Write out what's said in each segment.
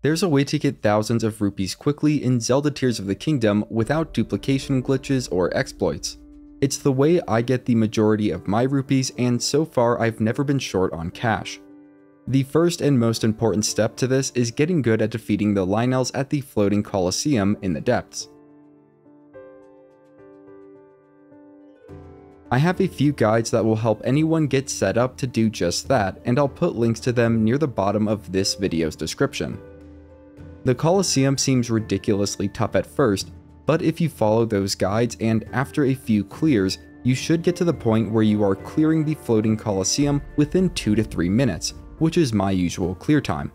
There's a way to get thousands of rupees quickly in Zelda Tears of the Kingdom without duplication glitches or exploits. It's the way I get the majority of my rupees, and so far I've never been short on cash. The first and most important step to this is getting good at defeating the Lynels at the Floating Coliseum in the depths. I have a few guides that will help anyone get set up to do just that, and I'll put links to them near the bottom of this video's description. The Coliseum seems ridiculously tough at first, but if you follow those guides and after a few clears, you should get to the point where you are clearing the Floating Coliseum within 2 to 3 minutes, which is my usual clear time.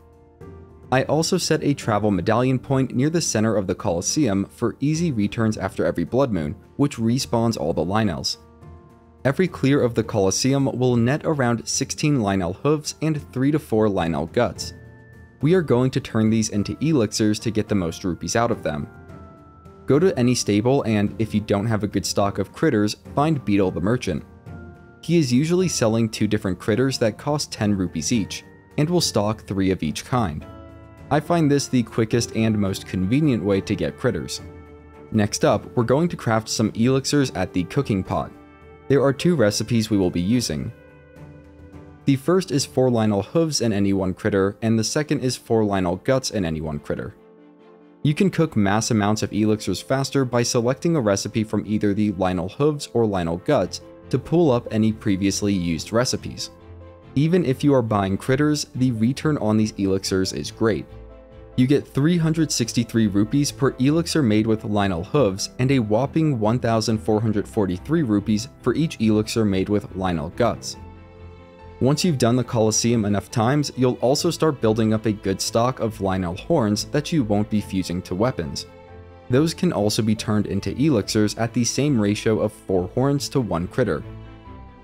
I also set a travel medallion point near the center of the Coliseum for easy returns after every blood moon, which respawns all the Lynels. Every clear of the Coliseum will net around 16 Lynel hooves and 3 to 4 Lynel guts. We are going to turn these into Elixirs to get the most rupees out of them. Go to any stable, and if you don't have a good stock of critters, find Beetle the Merchant. He is usually selling 2 different critters that cost 10 rupees each, and will stock 3 of each kind. I find this the quickest and most convenient way to get critters. Next up, we're going to craft some elixirs at the cooking pot. There are 2 recipes we will be using. The first is 4 Lynel hooves in any one critter, and the second is 4 Lynel guts in any one critter. You can cook mass amounts of elixirs faster by selecting a recipe from either the Lynel hooves or Lynel guts to pull up any previously used recipes. Even if you are buying critters, the return on these elixirs is great. You get 363 rupees per elixir made with Lynel hooves and a whopping 1,443 rupees for each elixir made with Lynel guts. Once you've done the Coliseum enough times, you'll also start building up a good stock of Lynel horns that you won't be fusing to weapons. Those can also be turned into elixirs at the same ratio of 4 horns to 1 critter.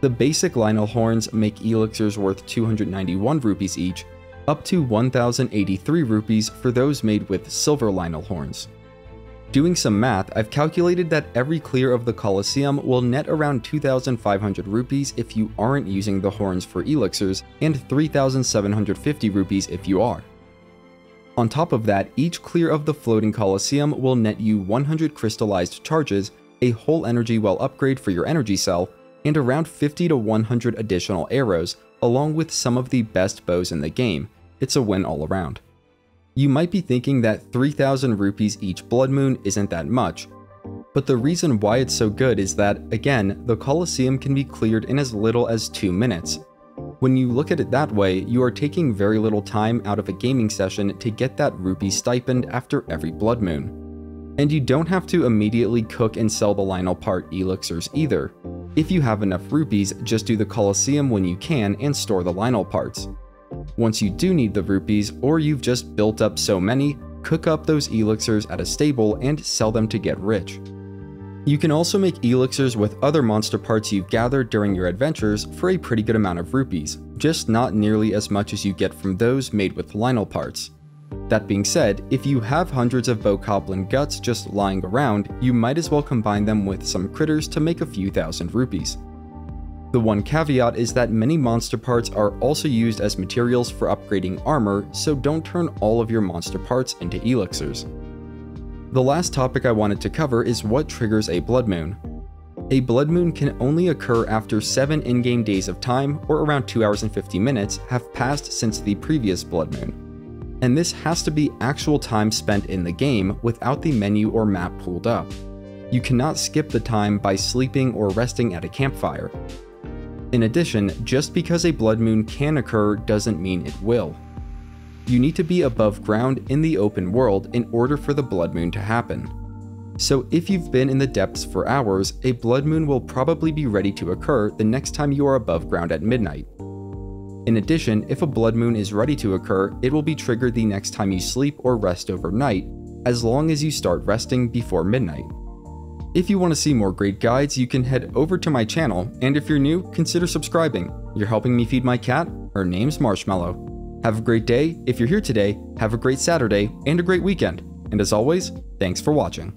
The basic Lynel horns make elixirs worth 291 rupees each, up to 1,083 rupees for those made with silver Lynel horns. Doing some math, I've calculated that every clear of the Coliseum will net around 2,500 rupees if you aren't using the horns for elixirs, and 3,750 rupees if you are. On top of that, each clear of the Floating Coliseum will net you 100 crystallized charges, a whole energy well upgrade for your energy cell, and around 50 to 100 additional arrows, along with some of the best bows in the game. It's a win all around. You might be thinking that 3,000 rupees each blood moon isn't that much, but the reason why it's so good is that, again, the Coliseum can be cleared in as little as 2 minutes. When you look at it that way, you are taking very little time out of a gaming session to get that rupee stipend after every blood moon. And you don't have to immediately cook and sell the Lynel part elixirs either. If you have enough rupees, just do the Coliseum when you can and store the Lynel parts. Once you do need the rupees, or you've just built up so many, cook up those elixirs at a stable and sell them to get rich. You can also make elixirs with other monster parts you've gathered during your adventures for a pretty good amount of rupees, just not nearly as much as you get from those made with Lynel parts. That being said, if you have hundreds of Bokoblin guts just lying around, you might as well combine them with some critters to make a few thousand rupees. The one caveat is that many monster parts are also used as materials for upgrading armor, so don't turn all of your monster parts into elixirs. The last topic I wanted to cover is what triggers a blood moon. A blood moon can only occur after 7 in-game days of time, or around 2 hours and 50 minutes, have passed since the previous blood moon. And this has to be actual time spent in the game without the menu or map pulled up. You cannot skip the time by sleeping or resting at a campfire. In addition, just because a blood moon can occur doesn't mean it will. You need to be above ground in the open world in order for the blood moon to happen. So if you've been in the depths for hours, a blood moon will probably be ready to occur the next time you are above ground at midnight. In addition, if a blood moon is ready to occur, it will be triggered the next time you sleep or rest overnight, as long as you start resting before midnight. If you want to see more great guides, you can head over to my channel, and if you're new, consider subscribing. You're helping me feed my cat. Her name's Marshmallow. Have a great day. If you're here today, have a great Saturday and a great weekend. And as always, thanks for watching.